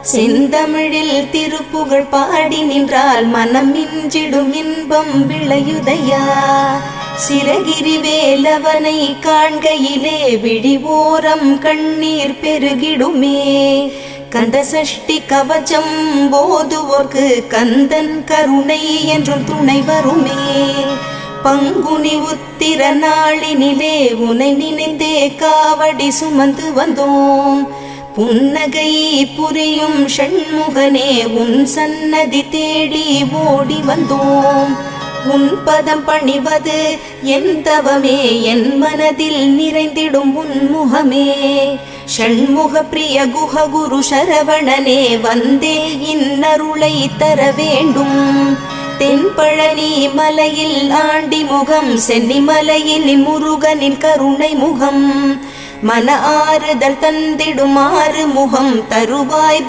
செந்தமிழில் திருப்புகழ் பாடி நின்றால் மனம் மிஞ்சிடும் இன்பம் விளையுதையா. சிறகிரி வேலவனை காண்கையிலே விழிவோரம் கண்ணீர் பெருகிடுமே. கந்த சஷ்டி கவச்சம் போதுவோர்க்கு கந்தன் கருணை என்றும் துணை வருமே. பங்குனி உத்திர நாளினிலே உனை நினைந்தே காவடி சுமந்து வந்தோம். புன்னகை புரியும் ஷண்முகனே உன் சன்னதி தேடி ஓடி வந்தோம். உன் பதம் பணிவது என் தவமே, என் மனதில் நிறைந்திடும் உன் முகமே. ஷண்முக பிரிய குஹ குரு சரவணனே வந்தே இன்னருளை தர வேண்டும். தென்பழனி மலையில் ஆண்டி முகம், சென்னிமலையில் முருகனின் கருணை முகம். மன ஆறுதல் தந்திடும் ஆறு முகம் தருவாய்.